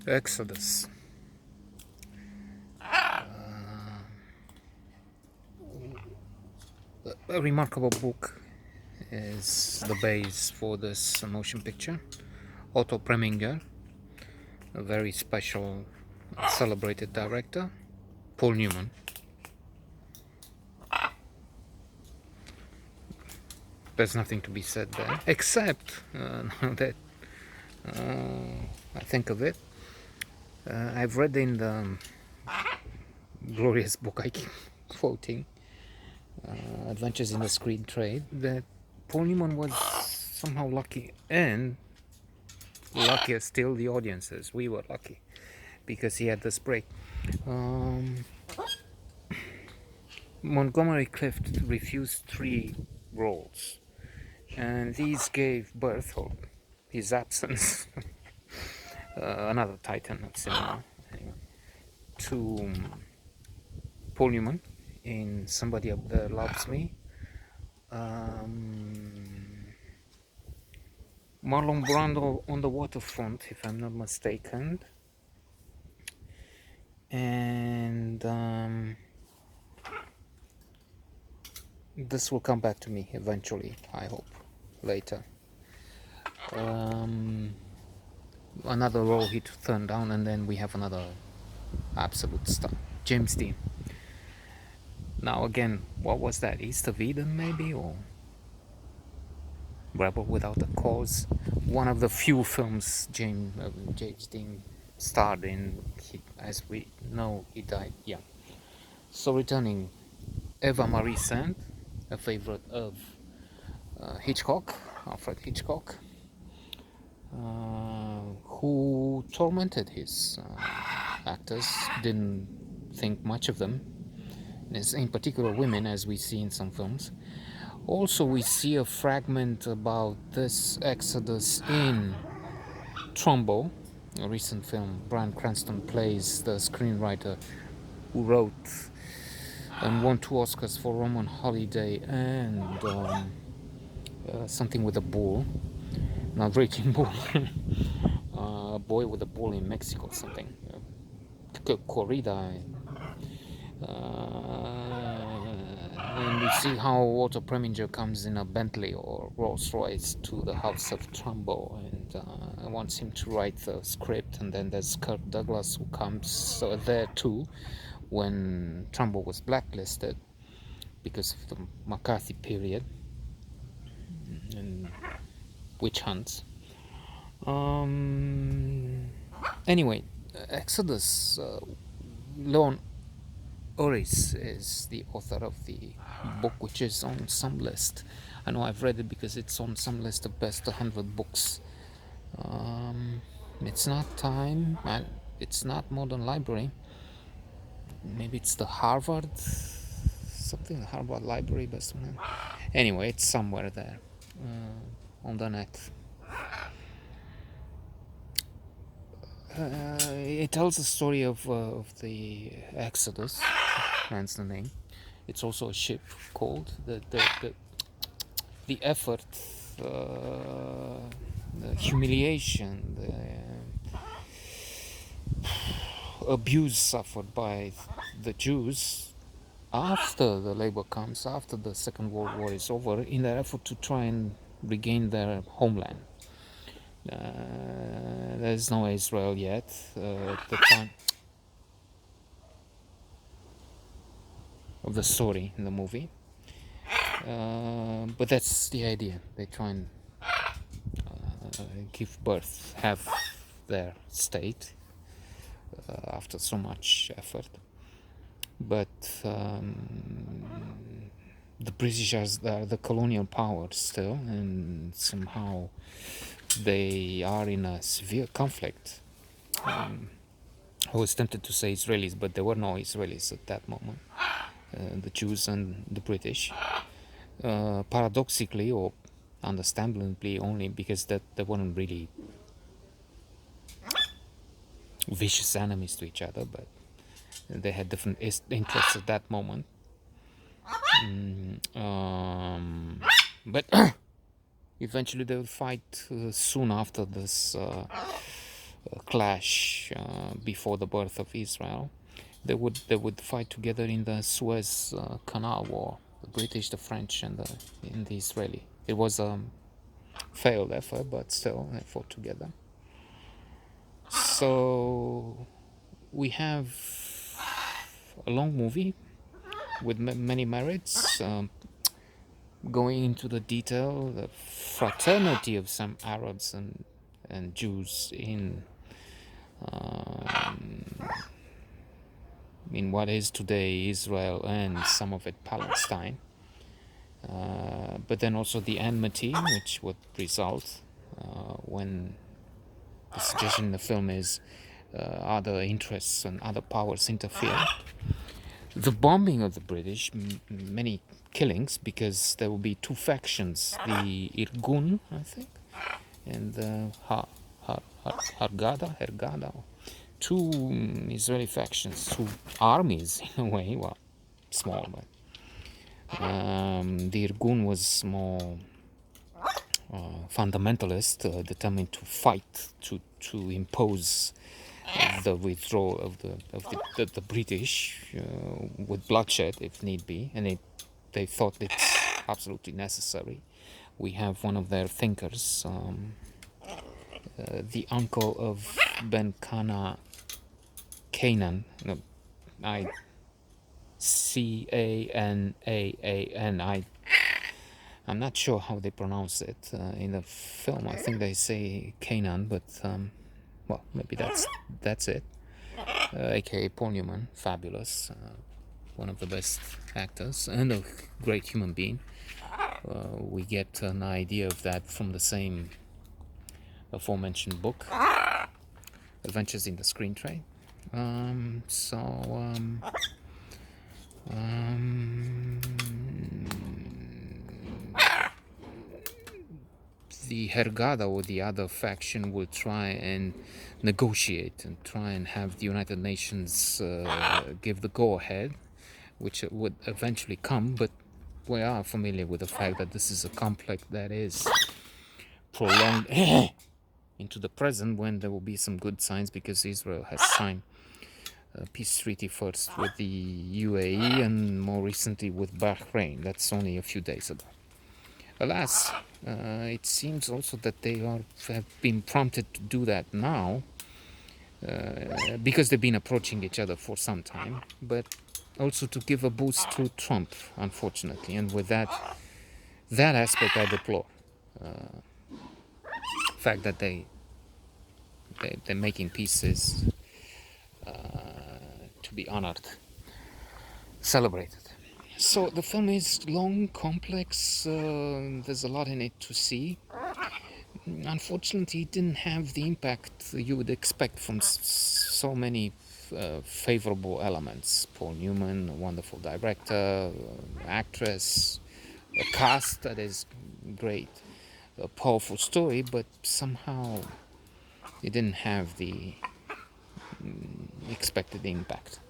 Exodus. A remarkable book is the base for this motion picture. Otto Preminger, a very special, celebrated director. Paul Newman. There's nothing to be said there, except now that I think of it, I've read in the glorious book I keep quoting, Adventures in the Screen Trade, that Paul Newman was somehow lucky, and luckier still the audiences. We were lucky because he had this break. Montgomery Clift refused 3 roles, and these gave birth, or his absence, another titan of cinema, anyway, to Paul Newman in Somebody Up There Loves Me, Marlon Brando on the Waterfront, if I'm not mistaken, and this will come back to me eventually, I hope, later. Another role he turned down, and then we have another absolute star, James Dean. Now again, what was that? East of Eden, maybe, or Rebel Without a Cause? One of the few films James Dean starred in. As we know, he died young. So returning, Eva Marie Saint, a favorite of Hitchcock, Alfred Hitchcock, who tormented his actors, didn't think much of them, in particular women, as we see in some films. Also, we see a fragment about this exodus in Trumbo, a recent film. Bryan Cranston plays the screenwriter who wrote and won 2 Oscars for Roman Holiday and something with a bull, not Raging Bull, a boy with a bull in Mexico, something, corrida. And we see how Otto Preminger comes in a Bentley or Rolls Royce to the house of Trumbo and wants him to write the script. And then there's Kirk Douglas, who comes there too when Trumbo was blacklisted because of the McCarthy period and witch hunts. Anyway, Exodus, Leon Uris is the author of the book, which is on some list. I know I've read it because it's on some list of best 100 books. It's not Time, it's not Modern Library. Maybe it's the Harvard, something, the Harvard Library best one. Anyway, it's somewhere there on the net. It tells the story of the Exodus, hence the name. It's also a ship called the effort, the humiliation, the abuse suffered by the Jews after the labor comes, after the Second World War is over, in their effort to try and regain their homeland. There's no Israel yet at the time of the story in the movie, but that's the idea. They try and give birth, have their state after so much effort, but the British are the colonial power still, and somehow they are in a severe conflict. I was tempted to say Israelis, but there were no Israelis at that moment, the Jews and the British. Paradoxically, or understandably, only because that they weren't really vicious enemies to each other, but they had different interests at that moment. But eventually they will fight soon after this clash before the birth of Israel. They would fight together in the Suez Canal War, the British, the French, and the Israeli. It was a failed effort, but still they fought together. So we have a long movie with many merits, going into the detail, the fraternity of some Arabs and Jews in what is today Israel and some of it Palestine. But then also the enmity which would result when the suggestion in the film is other interests and other powers interfere. The bombing of the British, many killings, because there will be two factions, the Irgun, I think, and the Hergada, two Israeli factions, two armies in a way, well, small, but the Irgun was more fundamentalist, determined to fight, to impose the withdrawal of the British with bloodshed if need be, and they thought it's absolutely necessary. We have one of their thinkers, the uncle of Ben Canaan, no, Canaan. I'm not sure how they pronounce it in the film. I think they say Canaan, but well, maybe that's it. AKA Paul Newman, fabulous, one of the best actors and a great human being. We get an idea of that from the same aforementioned book, Adventures in the Screen Tray. The Hergada or the other faction will try and negotiate and try and have the United Nations give the go-ahead, which would eventually come, but we are familiar with the fact that this is a conflict that is prolonged into the present, when there will be some good signs because Israel has signed a peace treaty first with the UAE and more recently with Bahrain. That's only a few days ago. Alas, it seems also that they have been prompted to do that now because they've been approaching each other for some time, but also to give a boost to Trump, unfortunately. And with that aspect I deplore. The fact that they're making peace is to be honored, celebrated. So the film is long, complex, there's a lot in it to see. Unfortunately, it didn't have the impact you would expect from so many favorable elements. Paul Newman, a wonderful director, actress, a cast that is great, a powerful story, but somehow it didn't have the expected impact.